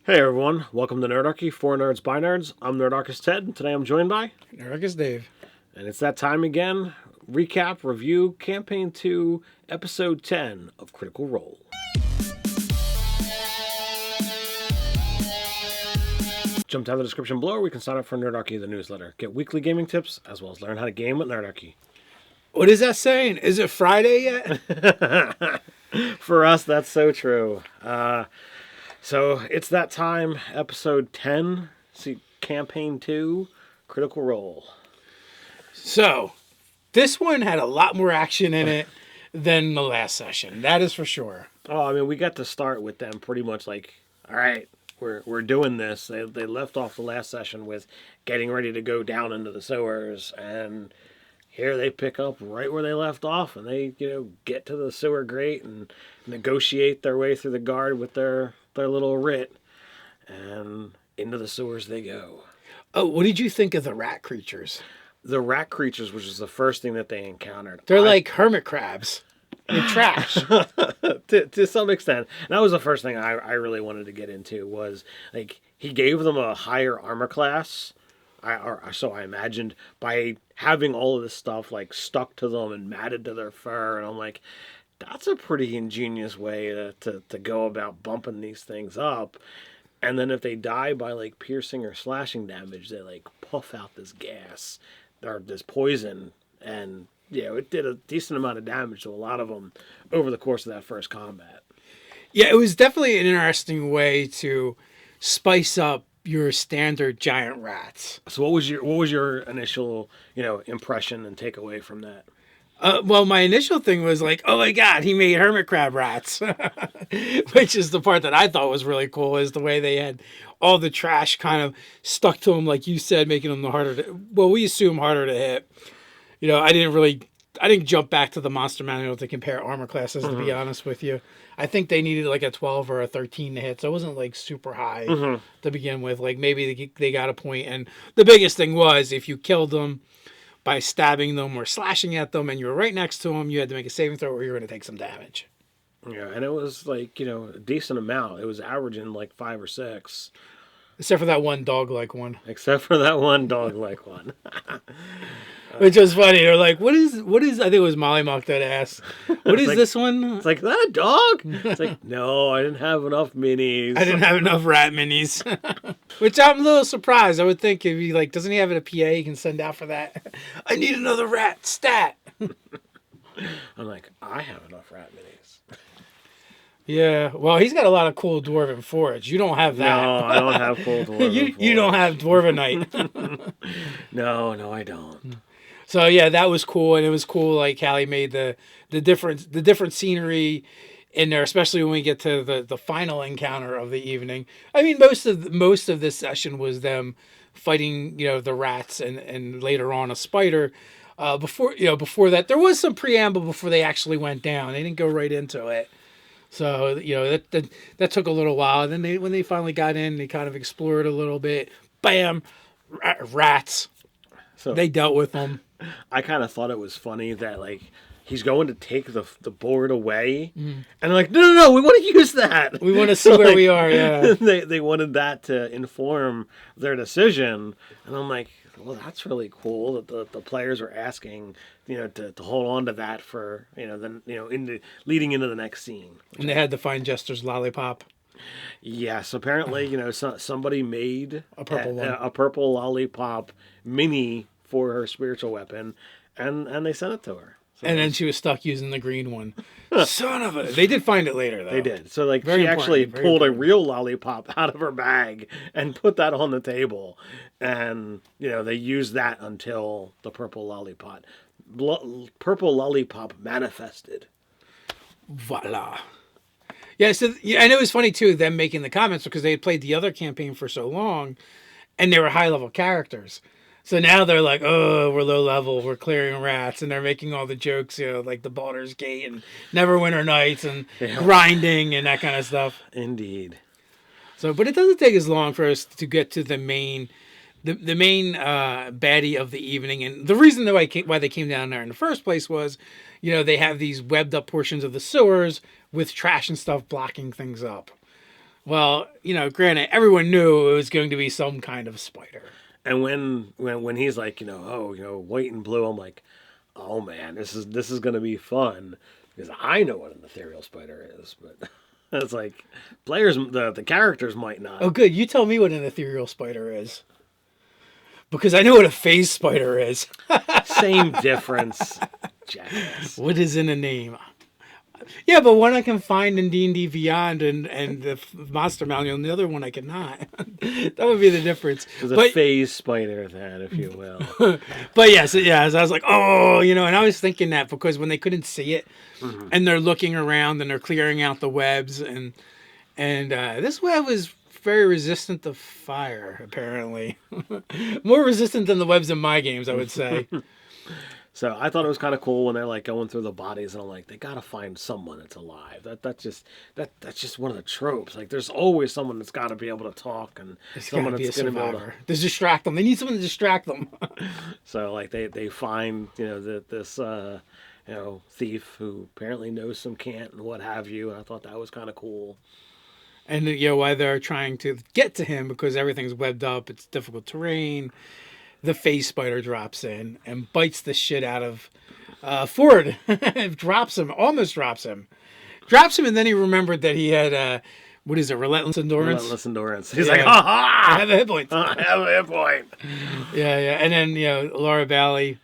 Hey everyone, welcome to Nerdarchy, for nerds by nerds. I'm Nerdarchist Ted, and today I'm joined by... Nerdarchist Dave. And it's that time again. Recap, review, Campaign 2, Episode 10 of Critical Role. Jump down the description below where we can sign up for Nerdarchy, the newsletter. Get weekly gaming tips, as well as learn how to game with Nerdarchy. What is that saying? Is it Friday yet? For us, that's so true. So it's that time, Episode 10, Campaign 2, Critical Role. So, this one had a lot more action in it than the last session. That is for sure. Oh, I mean, we got to start with them pretty much like, all right, we're doing this. They left off the last session with getting ready to go down into the sewers, and here they pick up right where they left off, and they, get to the sewer grate and negotiate their way through the guard with their little writ, and into the sewers they go. Oh, what did you think of the rat creatures? The rat creatures, which is the first thing that they encountered. They're like hermit crabs. They're trash. to some extent. And that was the first thing I really wanted to get into was, like, he gave them a higher armor class. So I imagined, by having all of this stuff, like, stuck to them and matted to their fur. And I'm like, that's a pretty ingenious way to go about bumping these things up. And then if they die by, like, piercing or slashing damage, they, like, puff out this gas or this poison. And, it did a decent amount of damage to a lot of them over the course of that first combat. Yeah, it was definitely an interesting way to spice up your standard giant rats. So what was your initial, impression and takeaway from that? Well, my initial thing was like, oh my God, he made hermit crab rats, which is the part that I thought was really cool, is the way they had all the trash kind of stuck to them, like you said, making them we assume harder to hit. I didn't jump back to the monster manual to compare armor classes, to be honest with you. I think they needed like a 12 or a 13 to hit, so it wasn't like super high to begin with. Like maybe they got a point, and the biggest thing was if you killed them by stabbing them or slashing at them and you were right next to them, you had to make a saving throw or you were going to take some damage. Yeah, and it was like, a decent amount. It was averaging like 5 or 6. Except for that one dog-like one. Which was funny. They're like, what is, I think it was Mollymauk that asked, what is this one? It's like, that a dog? It's like, no, I didn't have enough minis. I didn't have enough rat minis. Which I'm a little surprised. I would think if he doesn't he have a PA he can send out for that? I need another rat stat. I'm like, I have enough rat minis. Yeah, well, he's got a lot of cool dwarven forage. You don't have that. No, I don't have cool dwarven forage. You don't have dwarvenite. No, I don't. So yeah, that was cool, and it was cool like how he made the different scenery in there, especially when we get to the final encounter of the evening. I mean, most of this session was them fighting, the rats and later on a spider. Before that, there was some preamble before they actually went down. They didn't go right into it. So, that took a little while. And then when they finally got in, they kind of explored a little bit. Bam! Rats. So they dealt with them. I kind of thought it was funny that, like, he's going to take the board away. And they're like, no, we want to use that. We want to see where we are, yeah. They wanted that to inform their decision. And I'm like, well, that's really cool that the players are asking, to hold on to that for, leading into the next scene. And they had to find Jester's lollipop. Yes, apparently, somebody made a purple one. A purple lollipop mini for her spiritual weapon, and they sent it to her. So, and then she was stuck using the green one. Son of a... They did find it later, though. They did. So, like, she actually pulled a real lollipop out of her bag and put that on the table. And, they used that until the purple lollipop manifested. Voila. Yeah, and it was funny, too, them making the comments, because they had played the other campaign for so long, and they were high-level characters. So now they're like, oh, we're low level, we're clearing rats, and they're making all the jokes, like the Baldur's Gate and Neverwinter Nights and grinding and that kind of stuff. Indeed. So, but it doesn't take as long for us to get to the main baddie of the evening. And the reason why they came down there in the first place was, they have these webbed up portions of the sewers with trash and stuff blocking things up. Well, granted, everyone knew it was going to be some kind of spider. And when he's like, white and blue, I'm like, oh man, this is gonna be fun because I know what an ethereal spider is, but it's like players, the characters might not. Oh, good. You tell me what an ethereal spider is, because I know what a phase spider is. Same difference, jackass. What is in a name? Yeah, but one I can find in D&D Beyond and the Monster Manual, and the other one I cannot. That would be the difference. There's a phase spider, then, if you will. But yes, I was like, oh, and I was thinking that because when they couldn't see it, and they're looking around and they're clearing out the webs, and this web was very resistant to fire, apparently. More resistant than the webs in my games, I would say. So I thought it was kind of cool when they're like going through the bodies, and I'm like, they gotta find someone that's alive. That's just one of the tropes. Like, there's always someone that's got to be able to talk, and someone that's going to be able to distract them. They need someone to distract them. So like they find this thief who apparently knows some cant and what have you, and I thought that was kind of cool. And while they're trying to get to him because everything's webbed up, it's difficult terrain. The phase spider drops in and bites the shit out of Fjord. Almost drops him, and then he remembered that he had relentless endurance. Relentless endurance. He's like, ha ha! I have a hit point. I have a hit point. Yeah. And then Laura Bailey,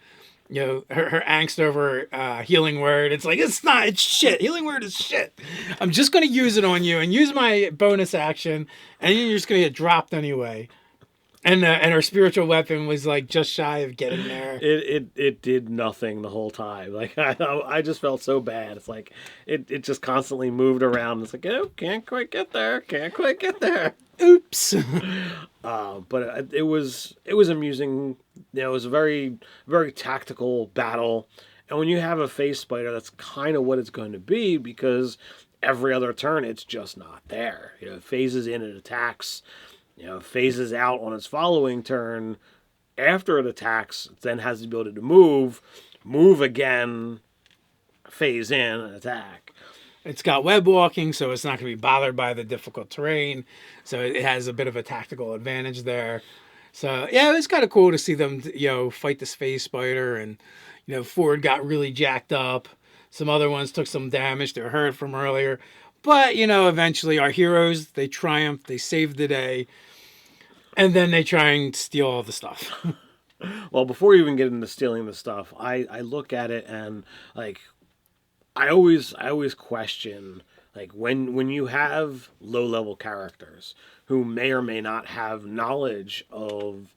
her angst over healing word. It's like, it's shit. Healing word is shit. I'm just gonna use it on you and use my bonus action, and you're just gonna get dropped anyway. And her spiritual weapon was like just shy of getting there. It did nothing the whole time. Like I just felt so bad. It's like it just constantly moved around. It's like, oh, can't quite get there. Oops. But it was amusing. It was a very, very tactical battle. And when you have a phase spider, that's kind of what it's going to be, because every other turn it's just not there. It phases in, it attacks. Phases out on its following turn. After it attacks, it then has the ability to move again, phase in, and attack. It's got web walking, so it's not going to be bothered by the difficult terrain. So it has a bit of a tactical advantage there. So yeah, it was kind of cool to see them, fight this phase spider, and Fjord got really jacked up. Some other ones took some damage; they were hurt from earlier. But eventually our heroes, they triumph, they save the day. And then they try and steal all the stuff. Well, before you even get into stealing the stuff, I look at it and like I always question, like, when you have low level characters who may or may not have knowledge of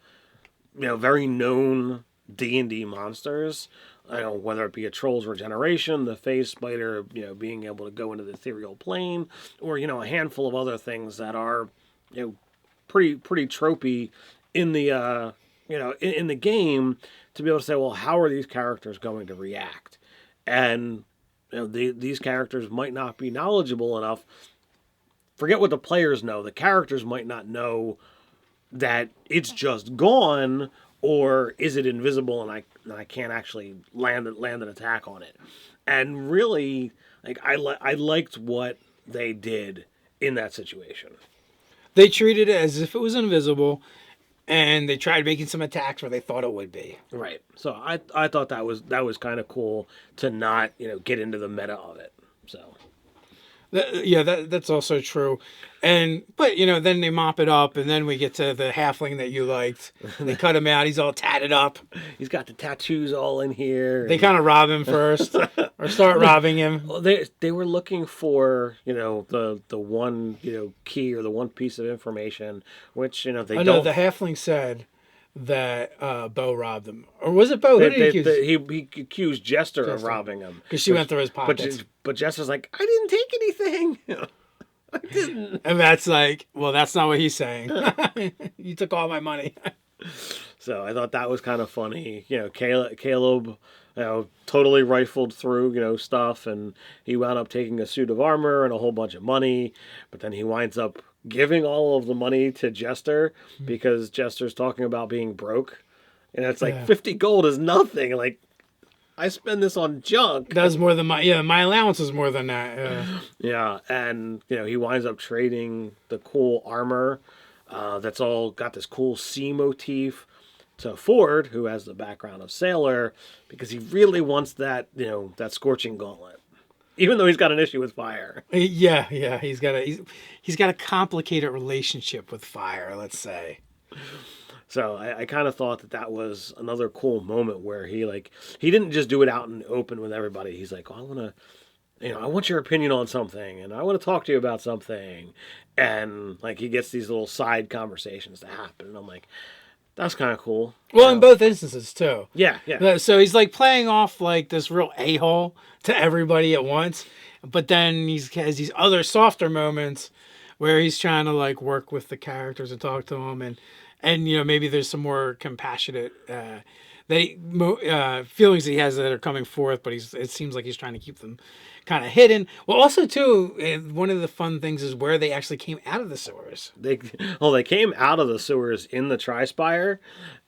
very known D&D monsters, whether it be a troll's regeneration, the phase spider, being able to go into the ethereal plane, or a handful of other things that are pretty tropey in the in the game, to be able to say, well, how are these characters going to react? And these characters might not be knowledgeable enough. Forget what the players know. The characters might not know that it's just gone, or is it invisible and I can't actually land an attack on it. And really, like, I liked what they did in that situation. They treated it as if it was invisible, and they tried making some attacks where they thought it would be. Right. So I thought that was kind of cool to not get into the meta of it. So. That's also true. But then they mop it up, and then we get to the halfling that you liked. They cut him out. He's all tatted up. He's got the tattoos all in here. They kind of rob him first, or start robbing him. Well, they were looking for the one key or the one piece of information, which they don't. No, the halfling said that Beau robbed him, or was it Beau? Who did he accuse? He accused Jester of robbing him because she went through his pockets. But Jester's like, I didn't take anything. I didn't. And that's like, well, that's not what he's saying. You took all my money. So I thought that was kind of funny. Caleb, totally rifled through, stuff, and he wound up taking a suit of armor and a whole bunch of money, but then he winds up giving all of the money to Jester because Jester's talking about being broke, and it's like 50 gold is nothing. Like, I spend this on junk. That was more than my allowance is more than that. Yeah, and he winds up trading the cool armor that's all got this cool sea motif to Fjord, who has the background of sailor, because he really wants that that scorching gauntlet, even though he's got an issue with fire. Yeah, he's got a complicated relationship with fire, let's say. So I kind of thought that was another cool moment where he didn't just do it out in the open with everybody. He's like, oh, I want your opinion on something, and I want to talk to you about something, and he gets these little side conversations to happen, and I'm like, that's kind of cool. Well, in both instances too. Yeah. So he's playing off this real a-hole to everybody at once, but then he has these other softer moments where he's trying to work with the characters and talk to them, and maybe there's some more compassionate feelings that he has that are coming forth, but it seems like he's trying to keep them kind of hidden. Well, also too, one of the fun things is where they actually came out of the sewers. They came out of the sewers in the Tri-Spire,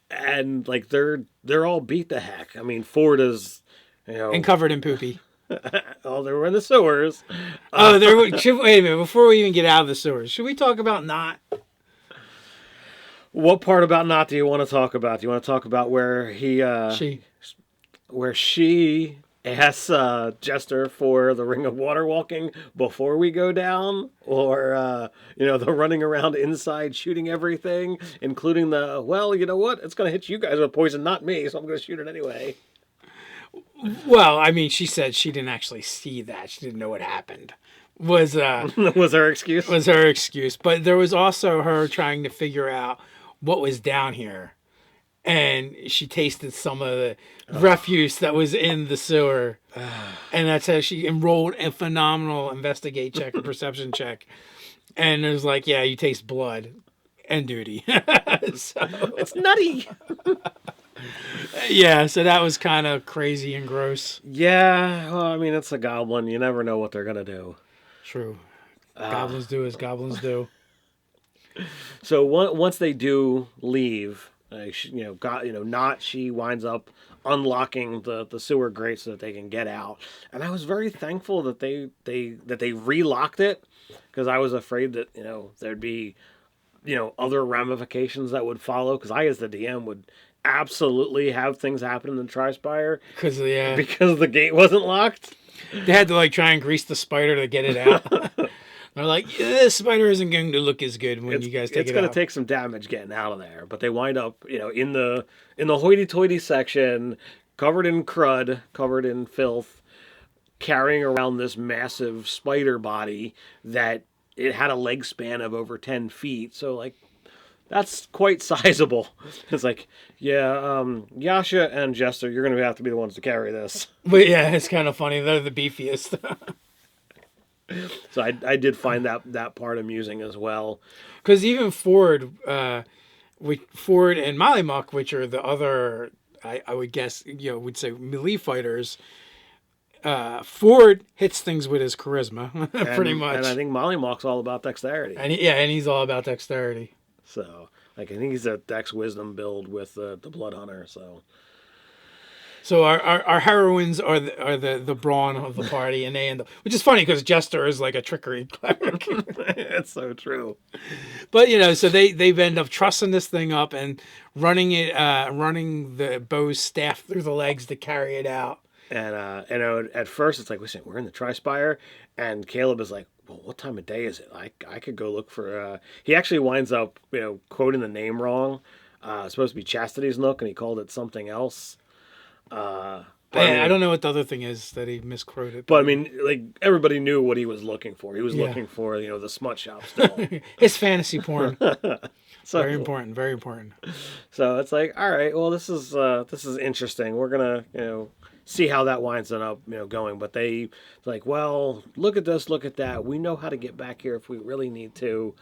and they're all beat the heck. I mean, Fjord is and covered in poopy. Oh, they were in the sewers. Wait a minute, before we even get out of the sewers, should we talk about Nott? What part about Nott do you want to talk about? Do you want to talk about where she asks Jester for the ring of water walking before we go down, or the running around inside shooting everything, including you know what? It's going to hit you guys with poison, not me, so I'm going to shoot it anyway. Well, I mean, she said she didn't actually see that. She didn't know what happened. Was her excuse? Was her excuse. But there was also her trying to figure out what was down here. And she tasted some of the refuse that was in the sewer. And that's how she enrolled a phenomenal investigate check, a perception check. And it was yeah, you taste blood and duty. So, it's nutty. Yeah, so that was kind of crazy and gross. Yeah, well, I mean, it's a goblin. You never know what they're going to do. True. Goblins do as goblins do. So once they do leave, Nott, she winds up unlocking the sewer grate so that they can get out. And I was very thankful that they relocked it, because I was afraid that there'd be other ramifications that would follow, because I, as the DM, would absolutely have things happen in the Tri-Spire because the gate wasn't locked. They had to try and grease the spider to get it out. They're like, this spider isn't going to look as good when you guys take it out. It's going to take some damage getting out of there, but they wind up in the hoity-toity section, covered in crud, covered in filth, carrying around this massive spider body that it had a leg span of over 10 feet. So that's quite sizable. It's Yasha and Jester, you're going to have to be the ones to carry this. But yeah, it's kind of funny. They're the beefiest. So I did find that part amusing as well. Because even Fjord and Mollymauk, which are the other, I would guess, would say melee fighters, Fjord hits things with his charisma, pretty much. And I think Mollymauk's all about dexterity. And he's all about dexterity. So, I think he's a Dex Wisdom build with the Blood Hunter. So our heroines are the brawn of the party, and they end up, which is funny because Jester is a trickery cleric. It's so true. But so they end up trussing this thing up and running the Beau's staff through the legs to carry it out. And at first it's listen, we're in the Tri-Spire, and Caleb is like, well, what time of day is it? I could go look for. He actually winds up quoting the name wrong. It's supposed to be Chastity's Nook, and he called it something else. I don't know what the other thing is that he misquoted. But I mean, everybody knew what he was looking for. He was looking for the smut shop still. His fantasy porn. So very important. Very important. So it's all right. Well, this is interesting. We're gonna see how that winds up going. But they well, look at this, look at that. We know how to get back here if we really need to.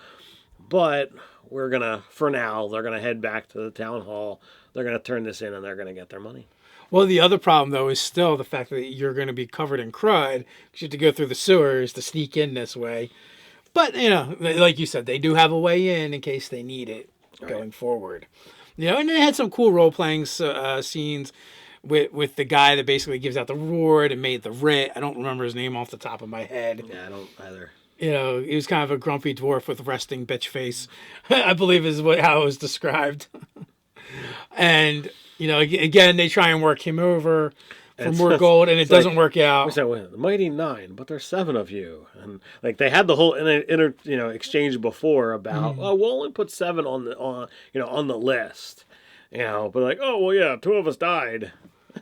But we're gonna, for now, they're gonna head back to the town hall. They're gonna turn this in, and they're gonna get their money. Well, the other problem, though, is still the fact that you're going to be covered in crud because you have to go through the sewers to sneak in this way. But, like you said, they do have a way in case they need it going forward. And they had some cool role-playing scenes with the guy that basically gives out the reward and made the writ. I don't remember his name off the top of my head. Yeah, I don't either. You know, he was kind of a grumpy dwarf with resting bitch face, I believe is how it was described. And, you know, again, they try and work him over for more gold, and it doesn't work out. The mighty 9, but there's 7 of you. And like they had the whole exchange before about, oh, we'll only put 7 on the list. You know, but like, oh, well, yeah, 2 of us died.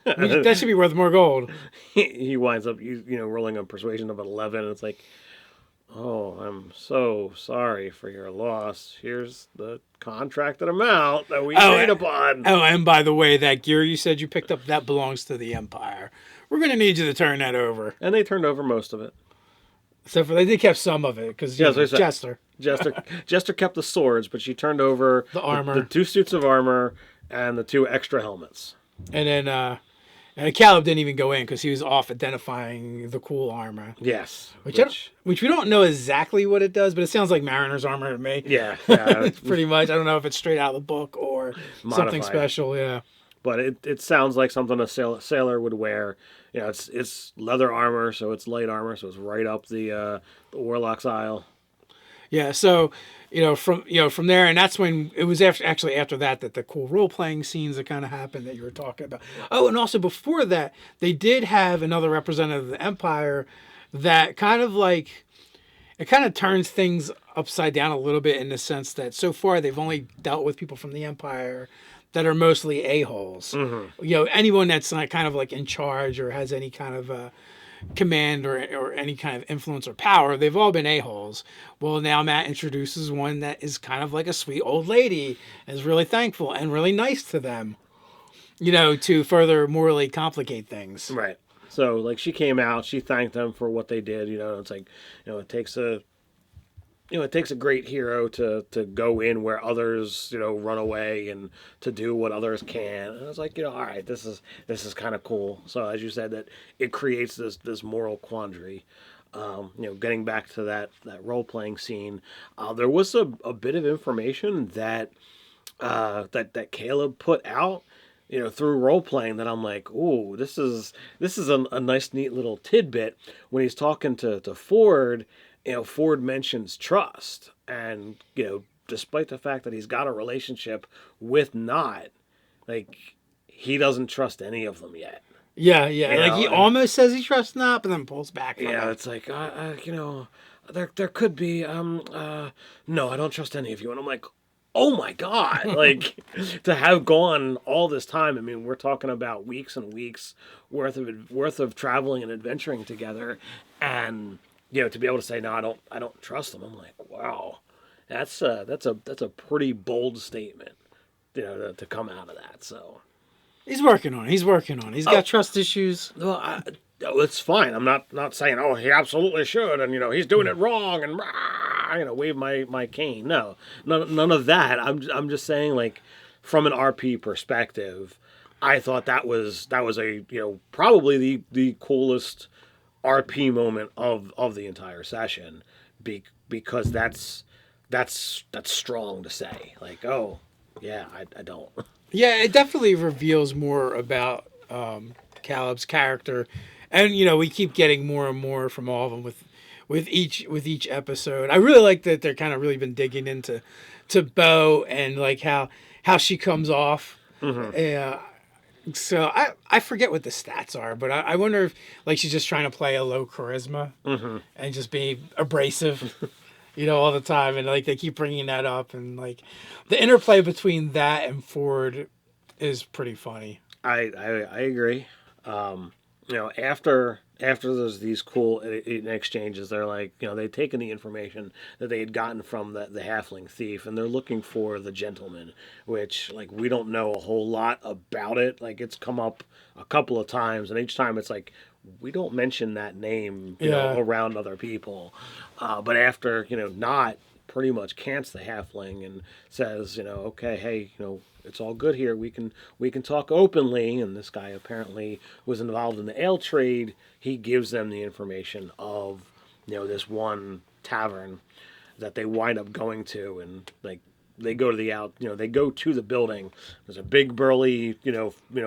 That should be worth more gold. He winds up, rolling a persuasion of 11, and it's like, oh, I'm so sorry for your loss. Here's the contracted amount that we agreed upon. Oh, and by the way, that gear you said you picked up, that belongs to the Empire. We're going to need you to turn that over. And they turned over most of it. Except for they did keep some of it, because Jester. Jester kept the swords, but she turned over the armor, the 2 suits of armor, and the 2 extra helmets. And then Caleb didn't even go in because he was off identifying the cool armor. Yes. Which we don't know exactly what it does, but it sounds like Mariner's armor to me. Yeah. Pretty much. I don't know if it's straight out of the book or modified. Something special, yeah. But it sounds like something a sailor would wear. You know, it's leather armor, so it's light armor, so it's right up the Warlock's aisle. Yeah, so from there, and that's when it was after that the cool role playing scenes that kind of happened that you were talking about. Oh, and also before that, they did have another representative of the Empire that kind of turns things upside down a little bit in the sense that so far they've only dealt with people from the Empire that are mostly a-holes. Mm-hmm. You know, anyone that's not kind of like in charge or has any kind of command or any kind of influence or power, they've all been a-holes. Well, now Matt introduces one that is kind of like a sweet old lady and is really thankful and really nice to them, to further morally complicate things. Right. So, like, she came out, she thanked them for what they did. It's like, it takes a great hero to go in where others, run away and to do what others can. And it's like, all right, this is kind of cool. So as you said, that it creates this moral quandary. Getting back to that role playing scene, there was a bit of information that Caleb put out, through role playing that I'm like, ooh, this is a nice, neat little tidbit when he's talking to Fjord. Fjord mentions trust, and despite the fact that he's got a relationship with Nott, like, he doesn't trust any of them yet. Yeah. Like, he almost says he trusts Nott, but then pulls back. It's like, there could be, no, I don't trust any of you. And I'm like, oh my God, like, to have gone all this time. I mean, we're talking about weeks and weeks worth of traveling and adventuring together, and to be able to say, no, I don't trust them. I'm like, wow, that's a pretty bold statement, to come out of that. So he's working on it. He's got trust issues. Well, it's fine. I'm not saying, oh, he absolutely should, and he's doing it wrong, and wave my cane. No, none of that. I'm just saying, like, from an RP perspective, I thought that was a probably the coolest RP moment of the entire session, because that's strong to say. Like, oh yeah, I don't. Yeah, it definitely reveals more about Caleb's character, and we keep getting more and more from all of them with each episode. I really like that they're kind of really been digging into Beau and like how she comes off. Mm-hmm. Yeah. So I forget what the stats are, but I wonder if, like, she's just trying to play a low charisma, mm-hmm. and just be abrasive, all the time. And like, they keep bringing that up, and like the interplay between that and Fjord is pretty funny. I agree. After there's these cool exchanges, they're like, they'd taken the information that they had gotten from the halfling thief, and they're looking for the gentleman, which, like, we don't know a whole lot about it. Like, it's come up a couple of times, and each time it's like, we don't mention that name, around other people. But after, Nott pretty much cants the halfling and says, okay, hey, it's all good here. We can talk openly. And this guy apparently was involved in the ale trade. He gives them the information of, this one tavern that they wind up going to, and like they go to they go to the building. There's a big burly,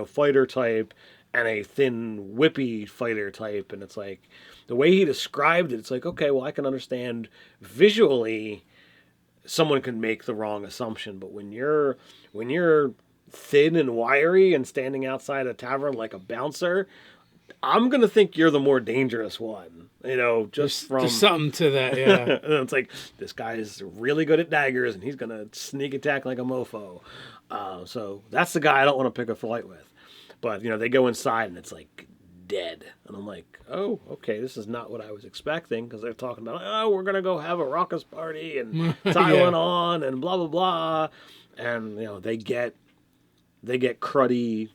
fighter type and a thin whippy fighter type, and it's like the way he described it, it's like, okay, well, I can understand visually someone can make the wrong assumption, but when you're thin and wiry and standing outside a tavern like a bouncer, I'm gonna think you're the more dangerous one. There's something to that, yeah. And it's like, this guy is really good at daggers, and he's gonna sneak attack like a mofo. So that's the guy I don't want to pick a fight with. But they go inside and it's like dead, and I'm like, oh, okay, this is not what I was expecting, because they're talking about, oh, we're gonna go have a raucous party and Thailand on and blah blah blah, and they get cruddy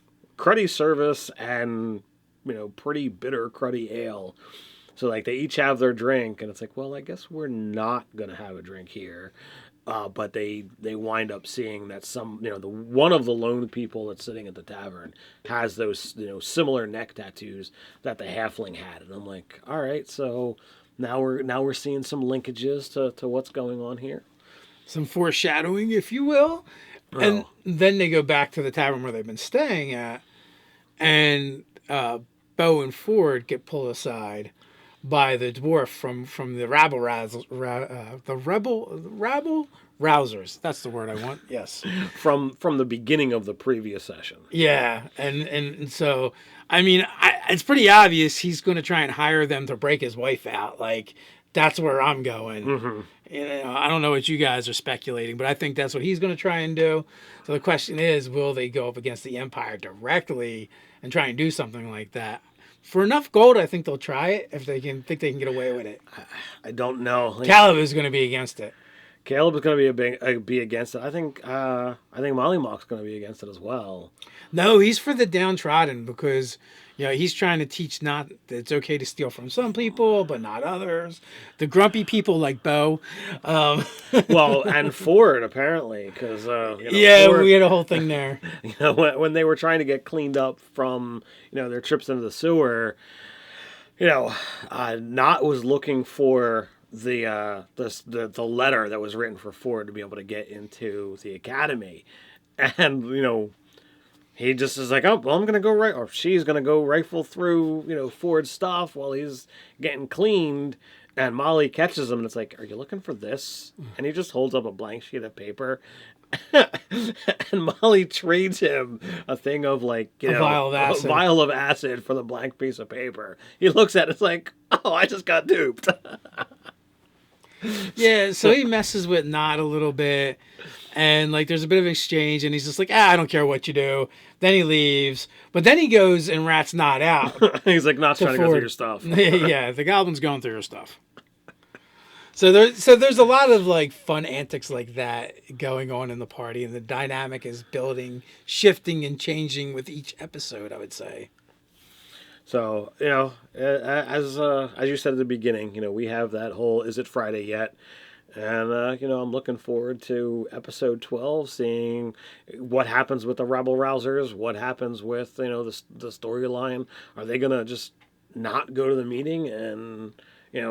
service and pretty bitter cruddy ale. So like they each have their drink, and it's like, well, I guess we're not gonna have a drink here. But they wind up seeing that the one of the lone people that's sitting at the tavern has those similar neck tattoos that the halfling had, and I'm like, all right, so now we're seeing some linkages to what's going on here, some foreshadowing, if you will. Oh. And then they go back to the tavern where they've been staying at, and Beau and Fjord get pulled aside by the dwarf from the rabble rousers. That's the word I want. Yes. From the beginning of the previous session. Yeah, and so I mean, it's pretty obvious he's going to try and hire them to break his wife out. Like, that's where I'm going. Mm-hmm. I don't know what you guys are speculating, but I think that's what he's going to try and do. So the question is, will they go up against the Empire directly and try and do something like that? For enough gold, I think they'll try it if they can get away with it. I don't know. Caleb is going to be against it. Caleb is going to be against it. I think Mollymauk's going to be against it as well. No, he's for the downtrodden, because he's trying to teach Nott that it's okay to steal from some people, but not others. The grumpy people like Beau. Well, and Fjord, apparently, because Fjord, we had a whole thing there. When they were trying to get cleaned up from their trips into the sewer, Nott was looking for the letter that was written for Fjord to be able to get into the academy, and he just is like, oh, well, I'm gonna go right, or she's gonna go rifle through Fjord's stuff while he's getting cleaned, and Molly catches him, and it's like, are you looking for this? And he just holds up a blank sheet of paper, and Molly trades him a thing of a vial of acid for the blank piece of paper. He looks at it, it's like, oh, I just got duped. Yeah, so he messes with Nott a little bit, and there's a bit of exchange, and he's just like, I don't care what you do. Then he leaves, but then he goes and rats Nott out. He's like, Nott's trying to go through your stuff. Yeah, the goblin's going through your stuff. So there's a lot of fun antics like that going on in the party, and the dynamic is building, shifting, and changing with each episode, I would say. So, as you said at the beginning, we have that whole "Is it Friday yet?" And, I'm looking forward to episode 12, seeing what happens with the Rabble Rousers, what happens with, the storyline. Are they going to just not go to the meeting and,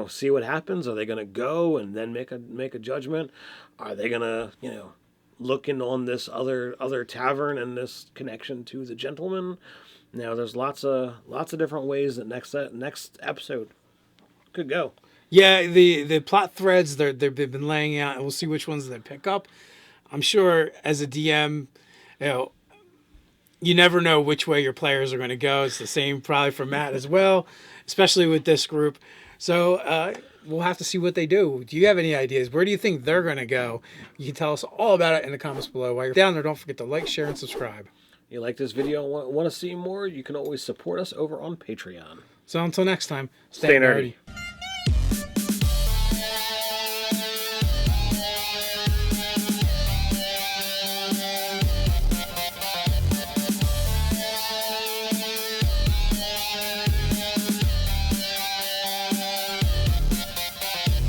see what happens? Are they going to go and then make a judgment? Are they going to, look in on this other tavern and this connection to the gentleman? There's lots of different ways that next episode could go. Yeah, the plot threads they've been laying out, and we'll see which ones they pick up. I'm sure as a DM, you never know which way your players are going to go. It's the same probably for Matt as well, especially with this group. So we'll have to see what they do. Do you have any ideas? Where do you think they're going to go? You can tell us all about it in the comments below. While you're down there, don't forget to like, share, and subscribe. You like this video and want to see more? You can always support us over on Patreon. So until next time, stay nerdy.